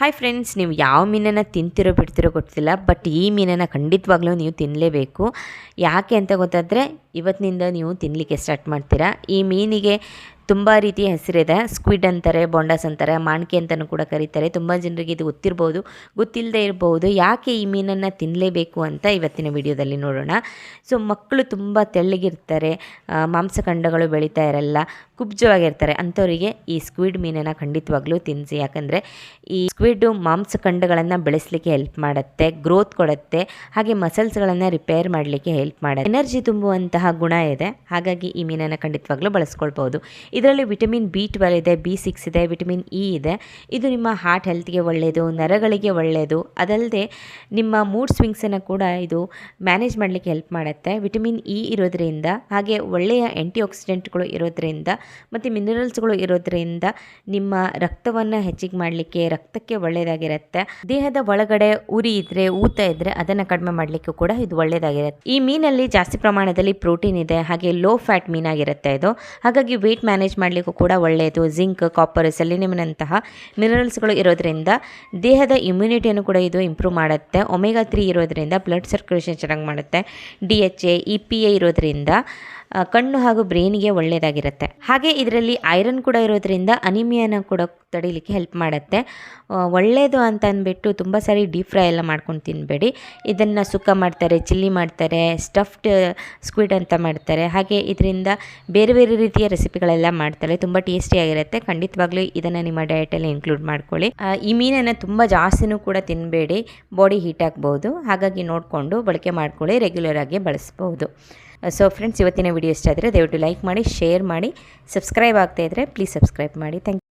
Hi friends, ನೀವು ಯಾವ ಮೀನನ್ನು ತಿಂತಿರೋ ಬಿಡ್ತಿರೋ ಗೊತ್ತಿಲ್ಲ, ಬಟ್ ಈ ಮೀನನ್ನು ಖಂಡಿತವಾಗ್ಲೂ ನೀವು ತಿನ್ನಲೇಬೇಕು. ಯಾಕೆ ಅಂತ ಗೊತ್ತಾದರೆ ಇವತ್ತಿನಿಂದ ನೀವು ತಿನ್ನಲಿಕ್ಕೆ ಸ್ಟಾರ್ಟ್ ಮಾಡ್ತೀರಾ. ಈ ಮೀನಿಗೆ ತುಂಬ ರೀತಿಯ ಹೆಸರಿದೆ. ಸ್ಕ್ವಿಡ್ ಅಂತಾರೆ, ಬೊಂಡಾಸ್ ಅಂತಾರೆ, ಮಾಣಿಕೆ ಅಂತಲೂ ಕೂಡ ಕರೀತಾರೆ. ತುಂಬ ಜನರಿಗೆ ಇದು ಗೊತ್ತಿರ್ಬೋದು, ಗೊತ್ತಿಲ್ಲದೆ ಇರ್ಬೋದು. ಯಾಕೆ ಈ ಮೀನನ್ನು ತಿನ್ನಲೇಬೇಕು ಅಂತ ಇವತ್ತಿನ ವಿಡಿಯೋದಲ್ಲಿ ನೋಡೋಣ. ಸೊ ಮಕ್ಕಳು ತುಂಬ ತೆಳ್ಳಗಿರ್ತಾರೆ, ಮಾಂಸಖಂಡಗಳು ಬೆಳೀತಾ ಇರಲ್ಲ, ಕುಬ್ಜವಾಗಿರ್ತಾರೆ, ಅಂಥವರಿಗೆ ಈ ಸ್ಕ್ವಿಡ್ ಮೀನನ್ನು ಖಂಡಿತವಾಗ್ಲೂ ತಿನ್ನಿಸಿ. ಯಾಕಂದರೆ ಈ ಸ್ಕ್ವಿಡ್ಡು ಮಾಂಸಖಂಡಗಳನ್ನು ಬೆಳೆಸಲಿಕ್ಕೆ ಹೆಲ್ಪ್ ಮಾಡುತ್ತೆ, ಗ್ರೋತ್ ಕೊಡುತ್ತೆ, ಹಾಗೆ ಮಸಲ್ಸ್ಗಳನ್ನು ರಿಪೇರ್ ಮಾಡಲಿಕ್ಕೆ ಹೆಲ್ಪ್ ಮಾಡುತ್ತೆ. ಎನರ್ಜಿ ತುಂಬುವಂತಹ ಗುಣ ಇದೆ, ಹಾಗಾಗಿ ಈ ಮೀನನ್ನು ಖಂಡಿತವಾಗ್ಲೂ ಬಳಸ್ಕೊಳ್ಬೋದು. ಇದರಲ್ಲಿ ವಿಟಮಿನ್ B12 ಇದೆ, B6 ಇದೆ, ವಿಟಮಿನ್ E ಇದೆ. ಇದು ನಿಮ್ಮ ಹಾರ್ಟ್ ಹೆಲ್ತ್ಗೆ ಒಳ್ಳೆಯದು, ನರಗಳಿಗೆ ಒಳ್ಳೆಯದು. ಅದಲ್ಲದೆ ನಿಮ್ಮ ಮೂಡ್ ಸ್ವಿಂಗ್ಸನ್ನು ಕೂಡ ಇದು ಮ್ಯಾನೇಜ್ ಮಾಡಲಿಕ್ಕೆ ಹೆಲ್ಪ್ ಮಾಡುತ್ತೆ. ವಿಟಮಿನ್ E ಇರೋದ್ರಿಂದ, ಹಾಗೆ ಒಳ್ಳೆಯ ಆ್ಯಂಟಿ ಆಕ್ಸಿಡೆಂಟ್ಗಳು ಇರೋದ್ರಿಂದ ಮತ್ತು ಮಿನರಲ್ಸ್ಗಳು ಇರೋದ್ರಿಂದ ನಿಮ್ಮ ರಕ್ತವನ್ನು ಹೆಚ್ಚಿಗೆ ಮಾಡಲಿಕ್ಕೆ, ರಕ್ತಕ್ಕೆ ಒಳ್ಳೆಯದಾಗಿರುತ್ತೆ. ದೇಹದ ಒಳಗಡೆ ಉರಿ ಇದ್ದರೆ, ಊತ ಇದ್ದರೆ ಅದನ್ನು ಕಡಿಮೆ ಮಾಡಲಿಕ್ಕೂ ಕೂಡ ಇದು ಒಳ್ಳೆಯದಾಗಿರುತ್ತೆ. ಈ ಮೀನಲ್ಲಿ ಜಾಸ್ತಿ ಪ್ರಮಾಣದಲ್ಲಿ ಪ್ರೋಟೀನ್ ಇದೆ, ಹಾಗೆ ಲೋ ಫ್ಯಾಟ್ ಮೀನಾಗಿರುತ್ತೆ ಇದು. ಹಾಗಾಗಿ ವೆಯ್ಟ್ ಮ್ಯಾನೇಜ್ ಮಾಡಲಿಕ್ಕೂ ಕೂಡ ಒಳ್ಳೆಯದು. ಜಿಂಕ್, ಕಾಪರ್, ಸೆಲೆನಿಯಂನಂತಹ ಮಿನರಲ್ಸ್ಗಳು ಇರೋದ್ರಿಂದ ದೇಹದ ಇಮ್ಯುನಿಟಿಯನ್ನು ಕೂಡ ಇದು ಇಂಪ್ರೂವ್ ಮಾಡುತ್ತೆ. ಒಮೆಗಾ 3 ಇರೋದ್ರಿಂದ ಬ್ಲಡ್ ಸರ್ಕ್ಯುಲೇಷನ್ ಚೆನ್ನಾಗಿ ಮಾಡುತ್ತೆ. DHA, EPA ಇರೋದ್ರಿಂದ ಕಣ್ಣು ಹಾಗೂ ಬ್ರೈನಿಗೆ ಒಳ್ಳೆಯದಾಗಿರುತ್ತೆ. ಹಾಗೆ ಇದರಲ್ಲಿ ಐರನ್ ಕೂಡ ಇರೋದ್ರಿಂದ ಅನಿಮಿಯಾನ ಕೂಡ ತಡೀಲಿಕ್ಕೆ ಹೆಲ್ಪ್ ಮಾಡುತ್ತೆ. ಒಳ್ಳೆಯದು ಅಂತ ಅಂದ್ಬಿಟ್ಟು ತುಂಬ ಸಾರಿ ಡೀಪ್ ಫ್ರೈ ಎಲ್ಲ ಮಾಡ್ಕೊಂಡು ತಿನ್ನಬೇಡಿ. ಇದನ್ನು ಸುಕ್ಕ ಮಾಡ್ತಾರೆ, ಚಿಲ್ಲಿ ಮಾಡ್ತಾರೆ, ಸ್ಟಫ್ಡ್ ಸ್ಕ್ವಿಡ್ ಅಂತ ಮಾಡ್ತಾರೆ. ಹಾಗೆ ಇದರಿಂದ ಬೇರೆ ಬೇರೆ ರೀತಿಯ ರೆಸಿಪಿಗಳೆಲ್ಲ ಮಾಡ್ತಾರೆ. ತುಂಬ ಟೇಸ್ಟಿಯಾಗಿರುತ್ತೆ. ಖಂಡಿತವಾಗ್ಲೂ ಇದನ್ನು ನಿಮ್ಮ ಡಯಟಲ್ಲಿ ಇನ್ಕ್ಲೂಡ್ ಮಾಡ್ಕೊಳ್ಳಿ. ಈ ಮೀನನ್ನು ತುಂಬ ಜಾಸ್ತಿನೂ ಕೂಡ ತಿನ್ನಬೇಡಿ, ಬಾಡಿ ಹೀಟ್ ಆಗ್ಬೋದು. ಹಾಗಾಗಿ ನೋಡಿಕೊಂಡು ಬಳಕೆ ಮಾಡ್ಕೊಳ್ಳಿ, ರೆಗ್ಯುಲರ್ ಆಗಿ ಬಳಸ್ಬೋದು. ಸೊ ಫ್ರೆಂಡ್ಸ್, ಇವತ್ತಿನ ವಿಡಿಯೋ ಇಷ್ಟ ಆದರೆ ದಯವಿಟ್ಟು ಲೈಕ್ ಮಾಡಿ, ಶೇರ್ ಮಾಡಿ, ಸಬ್ಸ್ಕ್ರೈಬ್ ಆಗ್ತಾಯಿದ್ರೆ ಪ್ಲೀಸ್ ಸಬ್ಸ್ಕ್ರೈಬ್ ಮಾಡಿ. Thank you.